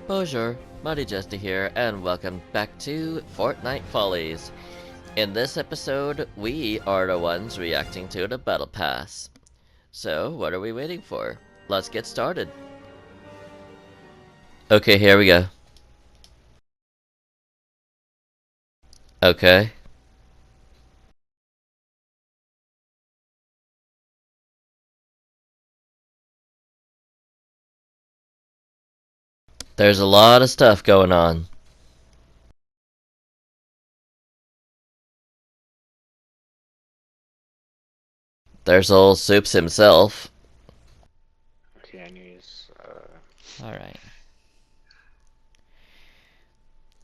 Bonjour, Mardi Jester here, and welcome back to Fortnite Follies. In this episode, we are the ones reacting to the Battle Pass. So, what are we waiting for? Let's get started. Okay, here we go. Okay. There's a lot of stuff going on. There's old Soups himself. Okay, anyways, Alright.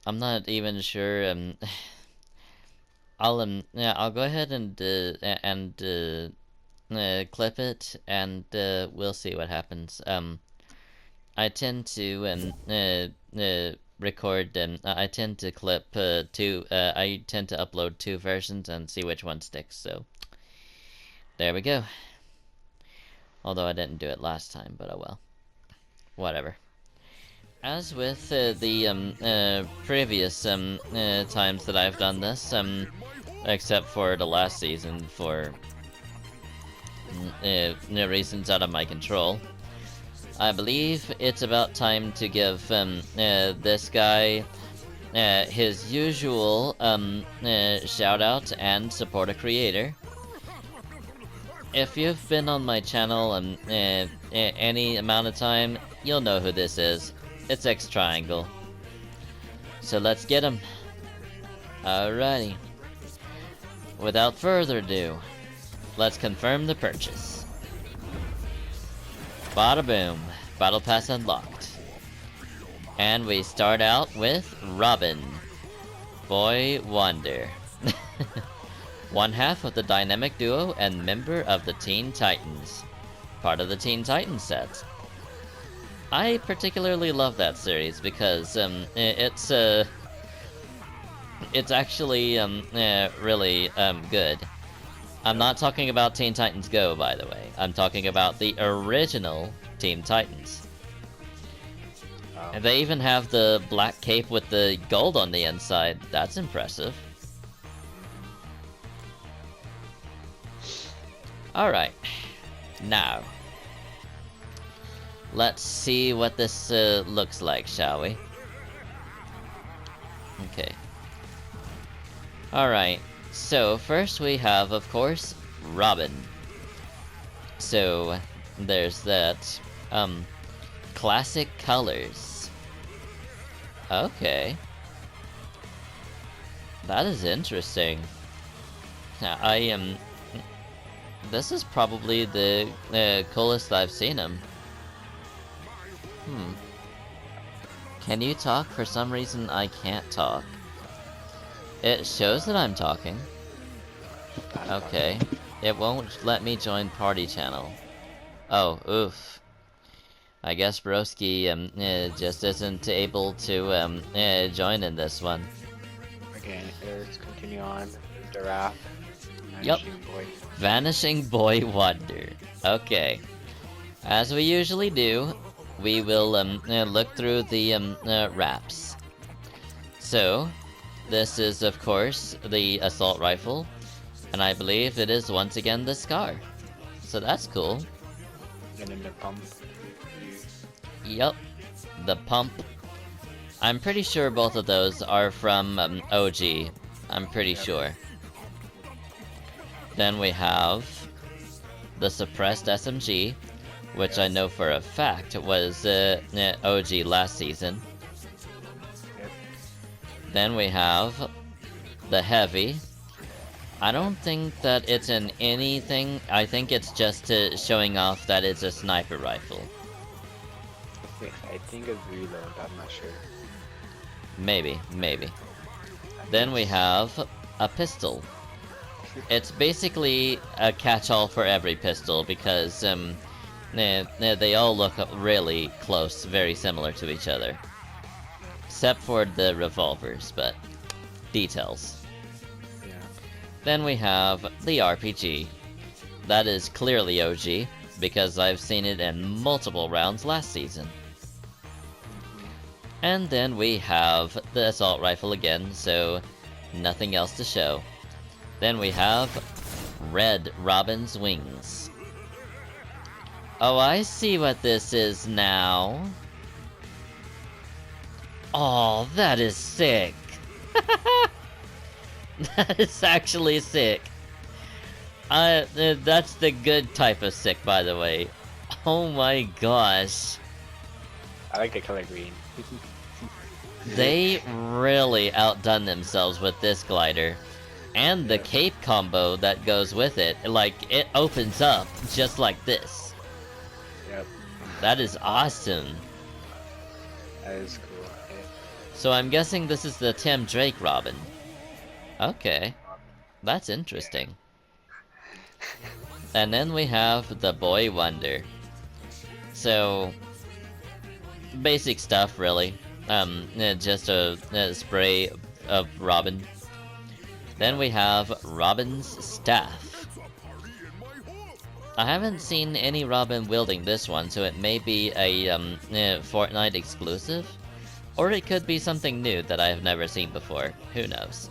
I'm not even sure, I'll go ahead and clip it, and we'll see what happens. I tend to record I tend to clip I tend to upload two versions and see which one sticks. So there we go. Although I didn't do it last time, but oh well. Whatever. As with the previous times that I've done this, except for the last season for reasons out of my control, I believe it's about time to give this guy his usual shout out and support a creator. If you've been on my channel any amount of time, you'll know who this is. It's X Triangle. So let's get him. Alrighty. Without further ado, let's confirm the purchase. Bada boom. Battle Pass unlocked. And we start out with Robin. Boy Wonder. One half of the dynamic duo and member of the Teen Titans. Part of the Teen Titans set. I particularly love that series because it's actually really good. I'm not talking about Teen Titans Go, by the way. I'm talking about the original Teen Titans. And they even have the black cape with the gold on the inside. That's impressive. Alright. Now, let's see what this looks like, shall we? Okay. Alright. So, first we have, of course, Robin. So, there's that. Classic colors. Okay. That is interesting. Now, this is probably the coolest I've seen him. Can you talk? For some reason, I can't talk. It shows that I'm talking. Okay. It won't let me join party channel. Oh, oof. I guess Broski just isn't able to join in this one. again, let's continue on with the rap. Yep. Vanishing Boy Wonder. Okay. As we usually do, we will look through the wraps. So, this is of course the assault rifle, and I believe it is once again the Scar. So that's cool. And then the pump. Yep, the pump. I'm pretty sure both of those are from OG. I'm pretty sure. Then we have the suppressed SMG, which I know for a fact was OG last season. Yep. Then we have the heavy. I don't think that it's in anything. I think it's just showing off that it's a sniper rifle. I think it's reload, I'm not sure. Maybe. Then we have a pistol. It's basically a catch-all for every pistol because they all look really close, very similar to each other. Except for the revolvers, but details. Yeah. Then we have the RPG. That is clearly OG, because I've seen it in multiple rounds last season. And then we have the assault rifle again, so nothing else to show. Then we have Red Robin's wings. Oh, I see what this is now. Oh, that is sick. That is actually sick. That's the good type of sick, by the way. Oh my gosh. I like the color green. They really outdone themselves with this glider. And the cape combo that goes with it. Like, it opens up just like this. Yep. That is awesome. That is cool. Yeah. So I'm guessing this is the Tim Drake Robin. Okay. That's interesting. And then we have the Boy Wonder. So, basic stuff, really. Just a spray of Robin. Then we have Robin's staff. I haven't seen any Robin wielding this one, so it may be a Fortnite exclusive, or it could be something new that I have never seen before. Who knows?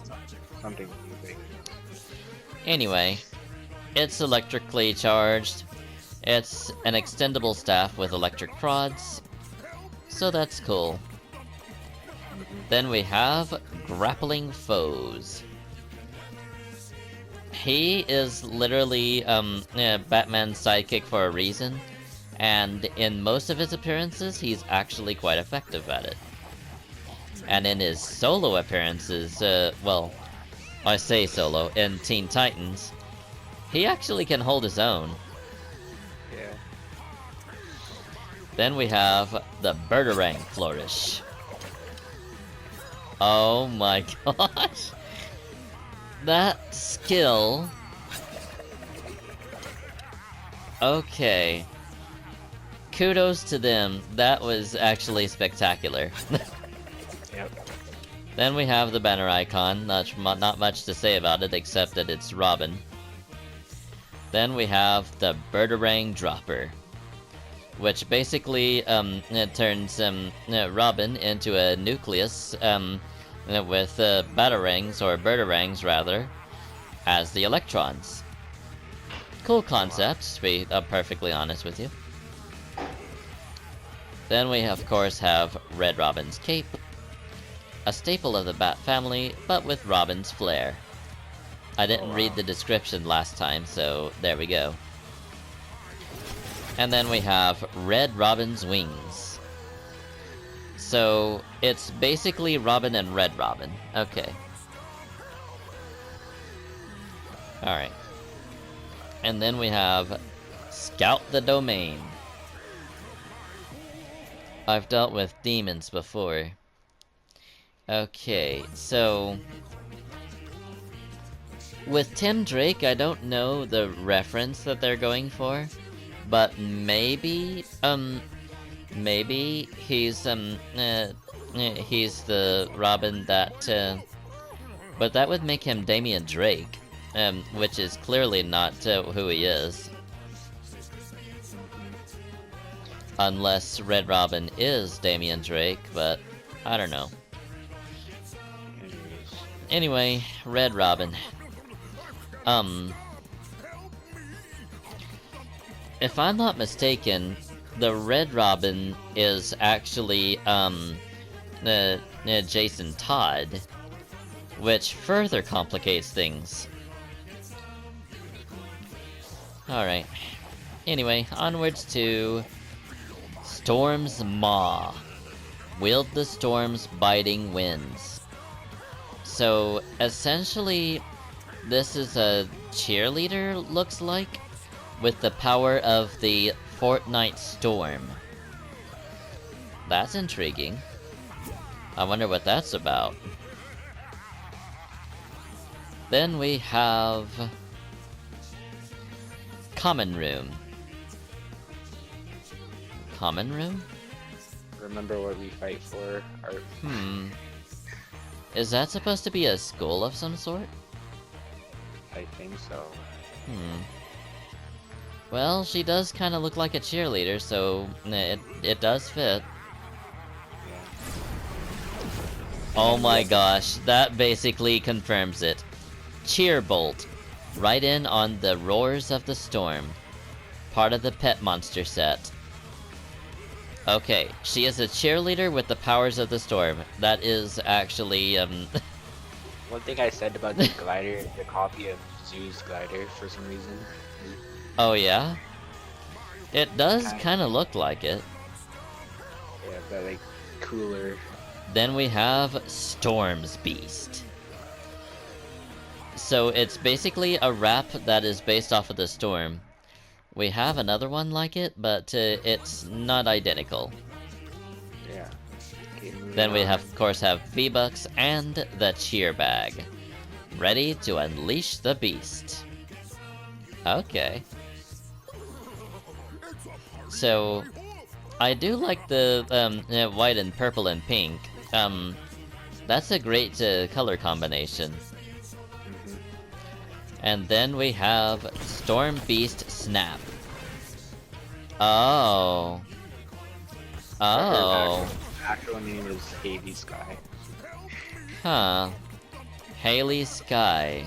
Something big. Anyway, it's electrically charged. It's an extendable staff with electric prods, so that's cool. Then we have Grappling Foes. He is literally Batman's sidekick for a reason, and in most of his appearances, he's actually quite effective at it. And in his solo appearances, well, I say solo, in Teen Titans, he actually can hold his own. Yeah. Then we have the Birdarang Flourish. Oh my gosh! That skill... Okay. Kudos to them, that was actually spectacular. Yep. Then we have the banner icon, not much to say about it except that it's Robin. Then we have the Birdarang Dropper, which basically it turns Robin into a nucleus with batarangs, or birdarangs rather, as the electrons. Cool concept, to be perfectly honest with you. Then we of course have Red Robin's cape, a staple of the Bat family, but with Robin's flair. I didn't read the description last time, so there we go. And then we have Red Robin's wings. So, it's basically Robin and Red Robin. Okay. Alright. And then we have Scout the Domain. I've dealt with demons before. Okay, so... with Tim Drake, I don't know the reference that they're going for. But maybe, maybe he's the Robin that, but that would make him Damian Drake, which is clearly not who he is. Unless Red Robin is Damian Drake, but I don't know. Anyway, Red Robin. If I'm not mistaken, the Red Robin is actually, Jason Todd, which further complicates things. Alright. Anyway, onwards to Storm's Maw. Wield the storm's biting winds. So, essentially, this is a cheerleader, looks like, with the power of the Fortnite storm. That's intriguing. I wonder what that's about. Then we have... Common Room. Common Room? Remember what we fight for? Is that supposed to be a school of some sort? I think so. Well, she does kind of look like a cheerleader, so it does fit. Yeah. Oh my gosh, that basically confirms it. Cheerbolt. Right in on the roars of the storm. Part of the pet monster set. Okay, she is a cheerleader with the powers of the storm. That is actually, One thing I said about the glider is the copy of Zoo's glider for some reason. Oh yeah? It does kind of look like it. Yeah, but like cooler. Then we have Storm's Beast. So it's basically a rap that is based off of the storm. We have another one like it, but it's not identical. Yeah. Okay, Then we have, of course, have V-Bucks and the Cheer Bag. Ready to unleash the beast. Okay. So, I do like the white and purple and pink. That's a great color combination. And then we have Storm Beast Snap. Oh. Oh. Actual name is Hazy Sky. Huh. Haley Sky.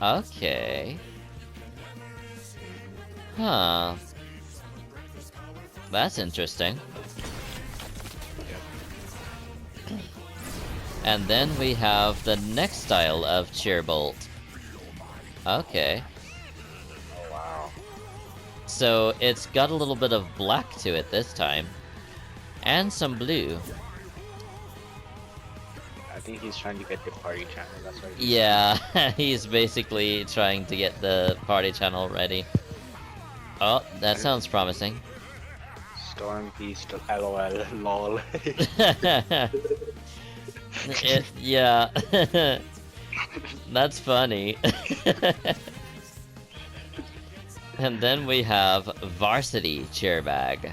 Okay. Huh. That's interesting. And then we have the next style of Cheerbolt. Okay. Oh wow. So it's got a little bit of black to it this time. And some blue. I think he's trying to get the party channel, that's why Yeah, he's basically trying to get the party channel ready. Oh, that sounds promising. Storm Beast LOL lol. Yeah. That's funny. And then we have Varsity Cheer Bag.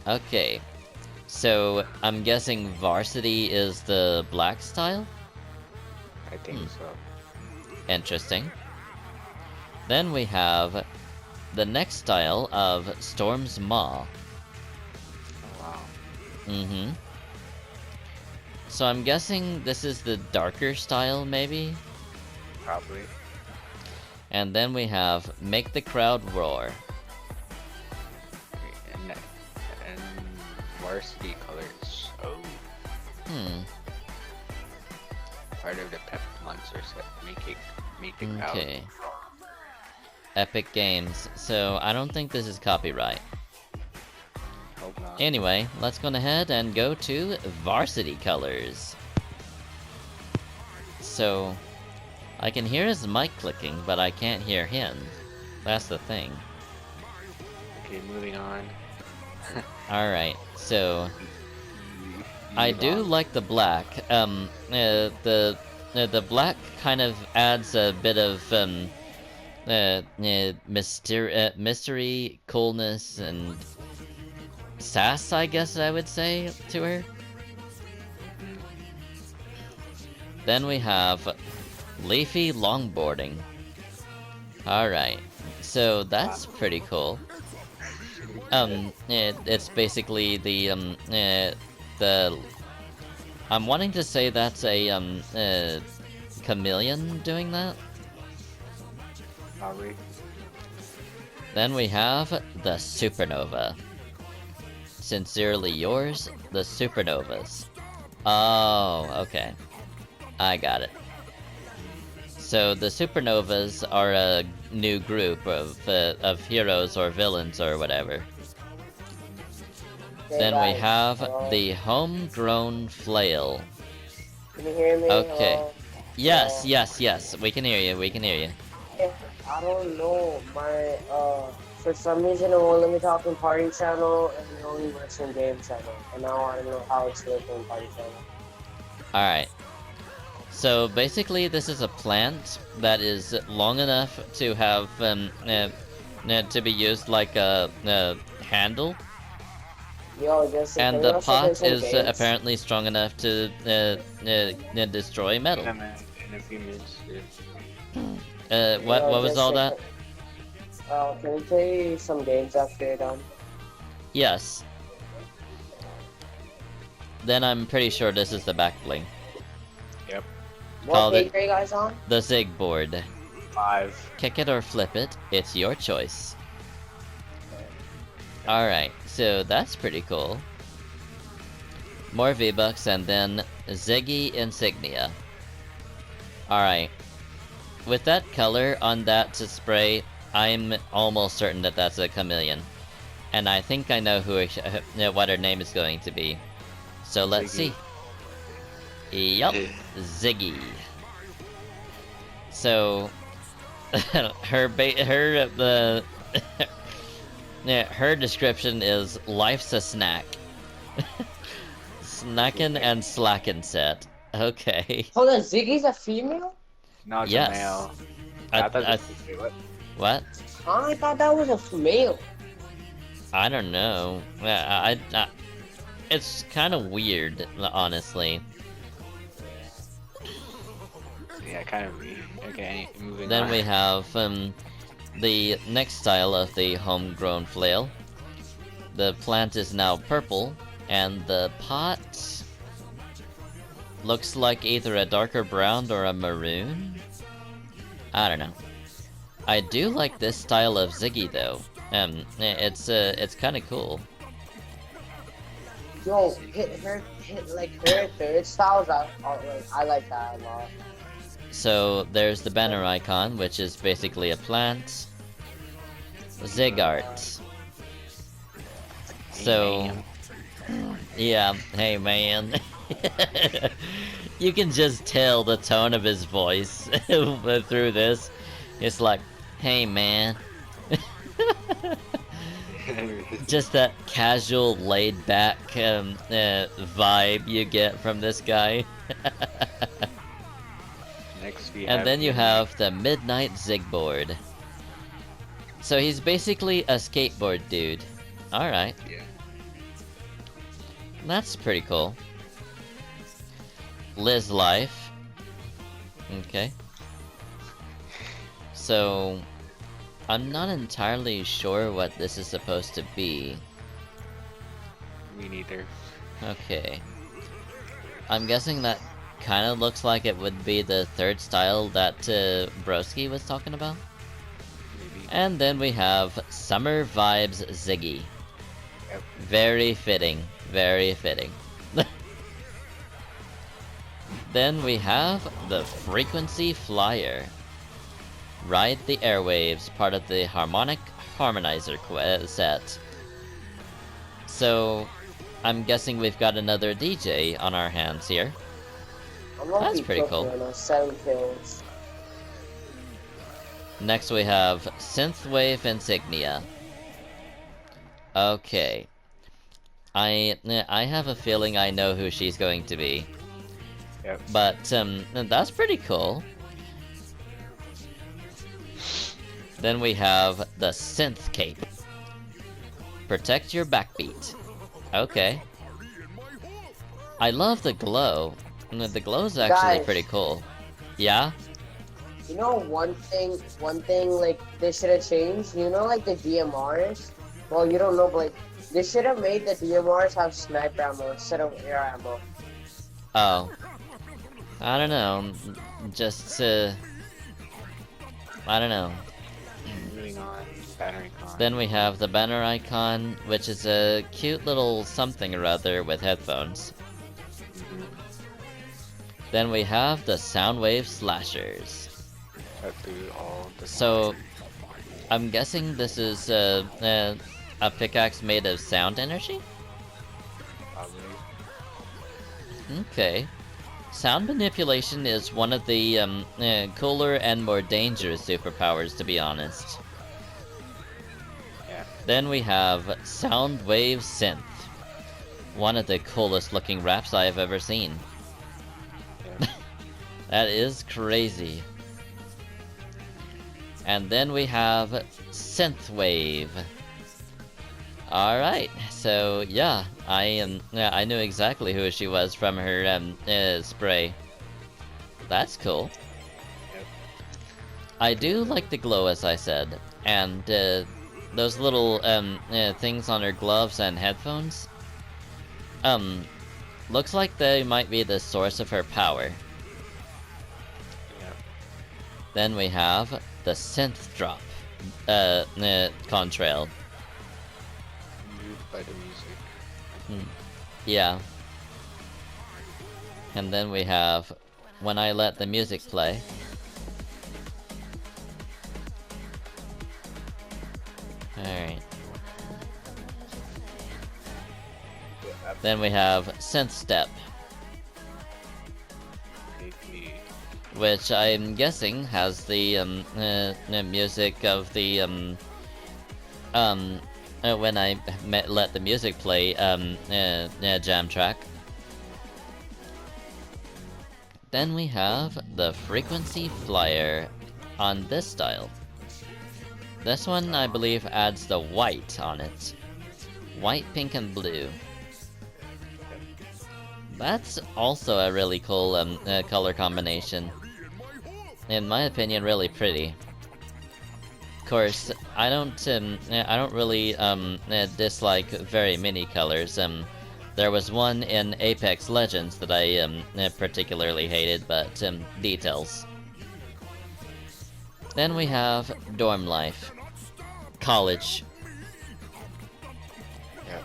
Okay. So, I'm guessing Varsity is the black style? I think so. Interesting. Then we have the next style of Storm's Maw. Oh wow. Mm-hmm. So I'm guessing this is the darker style, maybe? Probably. And then we have Make the Crowd Roar. And varsity colors. Oh. Part of the pep monster set. Make the crowd. Okay. Epic Games. So I don't think this is copyright. Hope not. Anyway, let's go ahead and go to Varsity Colors. So, I can hear his mic clicking, but I can't hear him. That's the thing. Okay, moving on. Alright, so I do like the black. The black kind of adds a bit of mystery, coolness, and sass, I guess I would say, to her. Then we have Leafy Longboarding. Alright, so that's pretty cool. It's basically the I'm wanting to say that's a chameleon doing that. Probably. Then we have the Supernova. Sincerely yours, the Supernovas. Oh, okay. I got it. So the Supernovas are a new group of heroes or villains or whatever. Then we have the Homegrown Flail. Can you hear me? Okay. Yes, yes, yes. We can hear you. We can hear you. I don't know. My for some reason it won't let me talk in party channel and it only works in game channel. And now I don't know how it's working in party channel. Alright. So basically this is a plant that is long enough to have to be used like a handle. Yo, just And the pot is apparently strong enough to destroy metal. In a few minutes. Yeah. What was all that? Can we play some games after you're done? Yes. then I'm pretty sure this is the back bling. Yep. What Called page it- are you guys on? The Zig board. 5. Kick it or flip it, it's your choice. Alright, so that's pretty cool. More V-Bucks and then Ziggy Insignia. Alright. With that color on that spray, I'm almost certain that that's a chameleon. And I think I know who what her name is going to be. So let's Ziggy. see. Yup, Ziggy. So her description is life's a snack. Snackin' and slackin' set. Okay. Hold on, Ziggy's a female? No, it's Yes. a male. I thought I- this was what? What? I thought that was a male. I don't know. It's kind of weird, honestly. Yeah, kind of weird. Okay, moving Then on. we have the next style of the homegrown flail. The plant is now purple, and the pot looks like either a darker brown or a maroon. I don't know. I do like this style of Ziggy though. It's kind of cool. Yo, her third styles. I like that a lot. So there's the banner icon, which is basically a plant. Zig art. So, yeah, hey man. You can just tell the tone of his voice through this. It's like, hey man. Just that casual, laid-back vibe you get from this guy. Next we And have then you have the Midnight Zig board. So he's basically a skateboard dude. Alright. Yeah. That's pretty cool. Liz Life. Okay. So, I'm not entirely sure what this is supposed to be. Me neither. Okay. I'm guessing that kind of looks like it would be the third style that Broski was talking about. Maybe. And then we have Summer Vibes Ziggy. Yep. Very fitting. Very fitting. Then we have the Frequency Flyer. Ride the Airwaves, part of the Harmonic Harmonizer set. So, I'm guessing we've got another DJ on our hands here. That's pretty cool. 7 kills. Next we have Synthwave Insignia. Okay. I have a feeling I know who she's going to be. Yep. But, that's pretty cool. Then we have the Synth Cape. Protect your backbeat. Okay. I love the glow. The glow is actually Guys. pretty cool. Yeah? You know one thing like they should have changed. You know, like the DMRs. Well, you don't know, but like they should have made the DMRs have sniper ammo instead of air ammo. Oh. I don't know. Just, I don't know. Moving on. Banner icon. Then we have the banner icon, which is a cute little something or other with headphones. Mhm. Then we have the Soundwave Slashers. Cut through all the. So, I'm guessing this is a pickaxe made of sound energy? Probably. Okay. Sound manipulation is one of the cooler and more dangerous superpowers, to be honest. Yeah. Then we have Soundwave Synth. One of the coolest looking raps I have ever seen. Yeah. That is crazy. And then we have Synthwave. Alright, so yeah, I knew exactly who she was from her spray. That's cool. Yep. I do like the glow, as I said, and those little things on her gloves and headphones. looks like they might be the source of her power. Yeah. Then we have the synth drop contrail. Moved by the music. Yeah. And then we have when I let the music play. Alright. Then we have synth step, which I'm guessing has the music of the when I let the music play jam track. Then we have the frequency flyer on this style. This one I believe adds the white on it. White, pink, and blue. That's also a really cool color combination. In my opinion, really pretty. Of course, I don't really dislike very many colors. There was one in Apex Legends that I particularly hated, but details. Then we have dorm life, college. Yeah.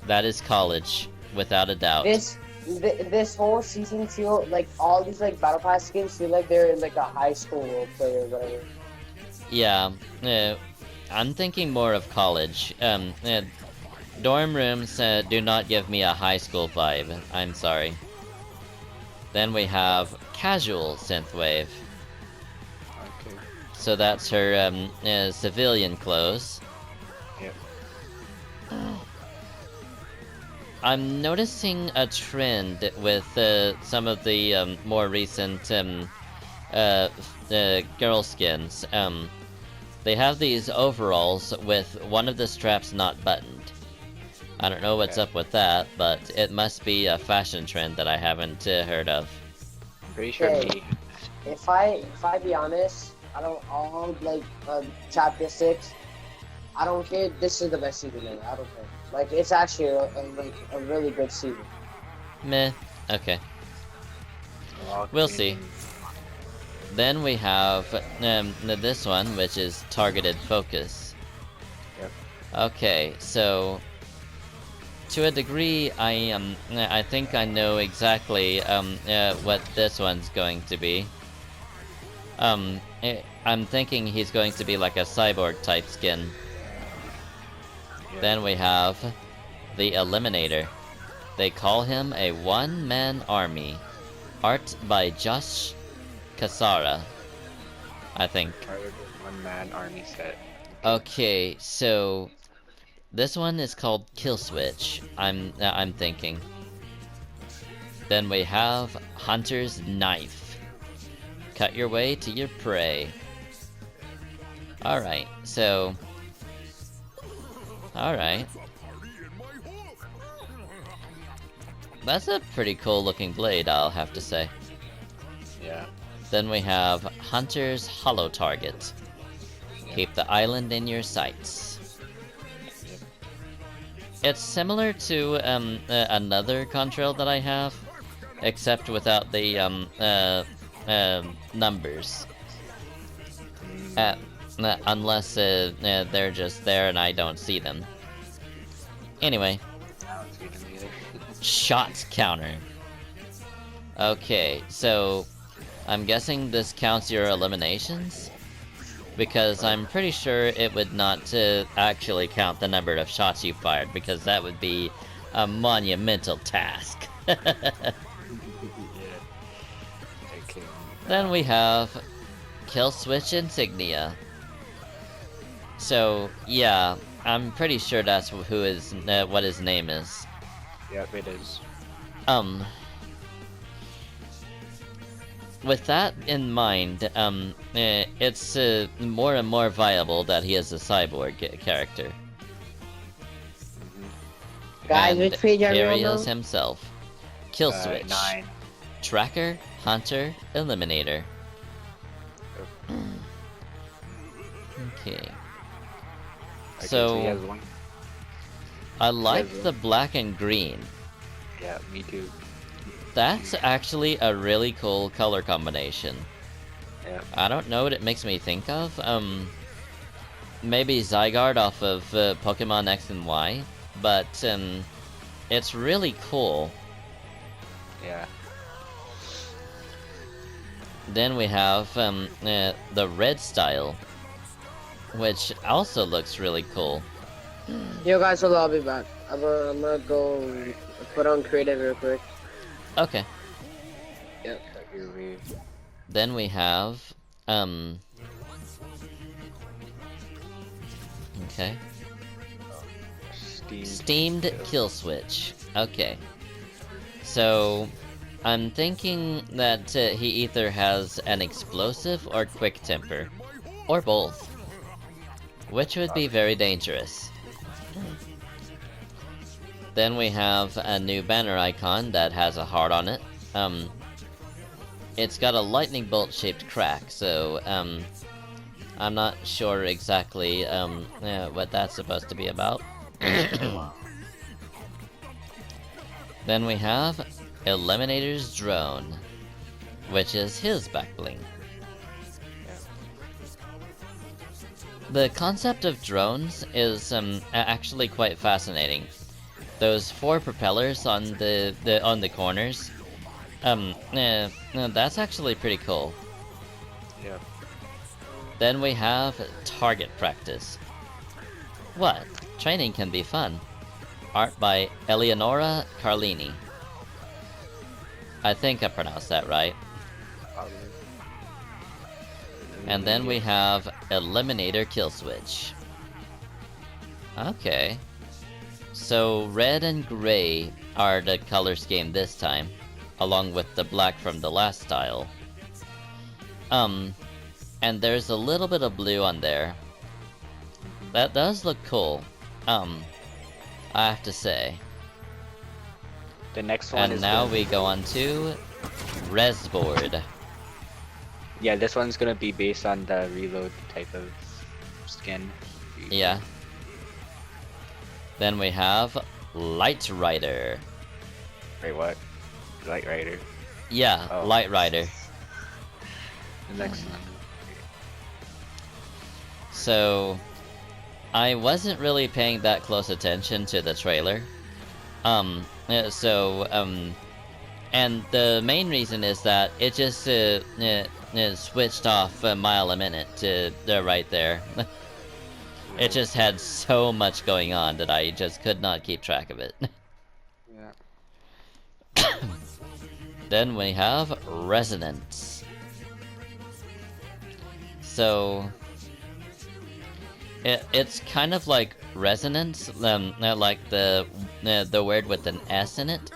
That is college, without a doubt. This whole season feel like all these like battle pass skins feel like they're in like a high school role play or whatever. Yeah, I'm thinking more of college. Dorm rooms do not give me a high school vibe. I'm sorry. Then we have casual synthwave. Okay. So that's her civilian clothes. Yep. I'm noticing a trend with some of the more recent girl skins. They have these overalls with one of the straps not buttoned. I don't know what's up with that, but it must be a fashion trend that I haven't heard of. I'm pretty sure me. If I be honest, I don't all like chapter 6. I don't care. This is the best season ever. I don't care. Like it's actually a really good season. Meh. Okay. We'll see. Then we have this one, which is targeted focus. Yep. Okay, so to a degree, I think I know exactly what this one's going to be. I'm thinking he's going to be like a cyborg type skin. Yeah. Then we have the Eliminator. They call him a one-man army. Art by Josh Cassara, I think. One-man army set. Okay, so this one is called Kill Switch. I'm thinking. Then we have Hunter's Knife. Cut your way to your prey. Alright, so alright. That's a pretty cool looking blade, I'll have to say. Yeah. Then we have Hunter's Hollow Target. Keep the island in your sights. It's similar to another contrail that I have, except without the numbers. Unless they're just there and I don't see them. Anyway. I don't see them either. Shot counter. Okay, so I'm guessing this counts your eliminations? Because I'm pretty sure it would not actually count the number of shots you fired, because that would be a monumental task. Then we have Kill Switch Insignia. So, yeah, I'm pretty sure that's who is what his name is. Yep, it is. With that in mind, it's more and more viable that he is a cyborg character. Guys, and which page are here we he on is now? himself. Kill Switch. 9. Tracker, Hunter, Eliminator. Okay. He So has one. I like has the black and green. Yeah, me too. That's actually a really cool color combination. Yeah. I don't know what it makes me think of. Maybe Zygarde off of Pokemon X and Y, but it's really cool. Yeah. Then we have the red style, which also looks really cool. Yo guys, hold on, I'll be back. I'm gonna go put on creative real quick. Okay. Yep. Then we have okay. Steamed kill switch. Okay. So I'm thinking that he either has an explosive or quick temper, or both, which would be very dangerous. Then we have a new banner icon that has a heart on it. It's got a lightning bolt shaped crack, so I'm not sure exactly what that's supposed to be about. Then we have Eliminator's drone, which is his back bling. The concept of drones is actually quite fascinating. Those 4 propellers on the corners, that's actually pretty cool. Yeah. Then we have target practice. What? Training can be fun. Art by Eleonora Carlini. I think I pronounced that right. And then we have Eliminator Kill Switch. Okay. So red and gray are the color scheme this time, along with the black from the last style. And there's a little bit of blue on there. That does look cool. I have to say. The next one and is now gonna... we go on to Resboard. Yeah, this one's gonna be based on the reload type of skin. Yeah. Then we have Light Rider. Wait, what? Light Rider. Yeah, Oh. Light Rider. The next one. So, I wasn't really paying that close attention to the trailer. And the main reason is that it just switched off a mile a minute to right there. It just had so much going on that I just could not keep track of it. Yeah. Then we have Resonance. So it's kind of like resonance, like the word with an S in it.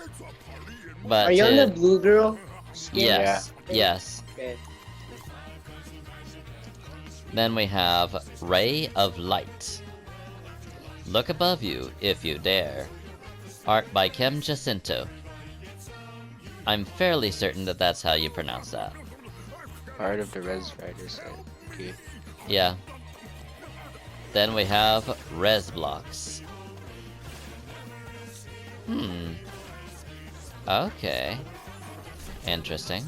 But are you on the blue girl? Yes, yes. Okay. Then we have Ray of Light. Look above you if you dare. Art by Kem Jacinto. I'm fairly certain that that's how you pronounce that. Part of the Res Rider set. Okay. Yeah. Then we have Res Blocks. Okay. Interesting.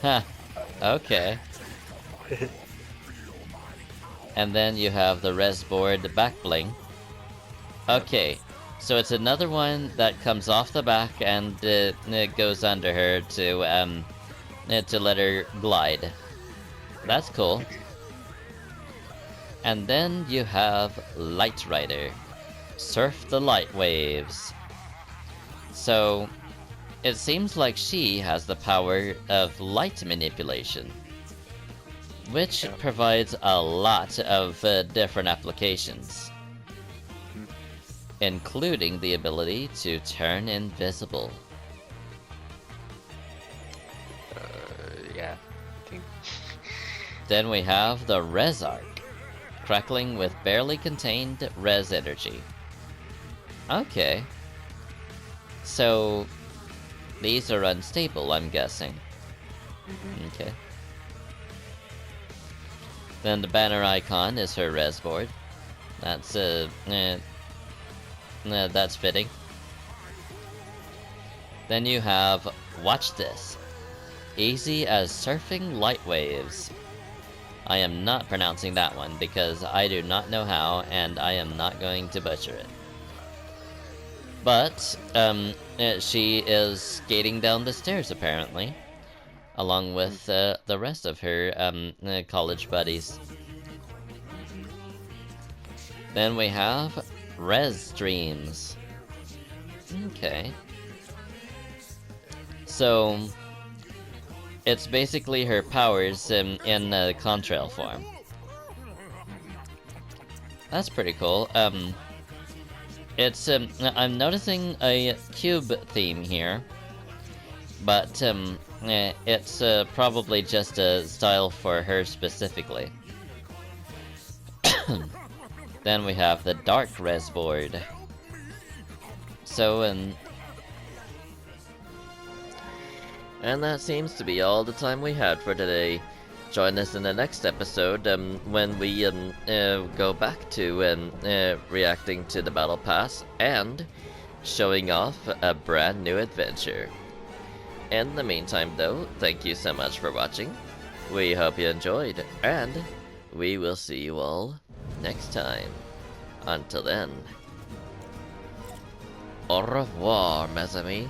Huh. Okay. And then you have the Res Board back bling. Okay. So it's another one that comes off the back and it goes under her to let her glide. That's cool. And then you have Light Rider. Surf the light waves. So it seems like she has the power of light manipulation, which provides a lot of different applications, including the ability to turn invisible. Yeah, I think. Then we have the Res Arc, crackling with barely contained res energy. Okay. So these are unstable, I'm guessing. Okay. Then the banner icon is her res board. That's that's fitting. Then you have Watch This. Easy as surfing light waves. I am not pronouncing that one because I do not know how, and I am not going to butcher it. But, she is skating down the stairs apparently, along with the rest of her college buddies. Then we have Res Streams. Okay. So, it's basically her powers in contrail form. That's pretty cool. It's I'm noticing a cube theme here, but it's probably just a style for her specifically. Then we have the Dark Res board. So, and that seems to be all the time we had for today. Join us in the next episode when we go back to reacting to the Battle Pass and showing off a brand new adventure. In the meantime though, thank you so much for watching. We hope you enjoyed, and we will see you all next time. Until then, au revoir, mes amis.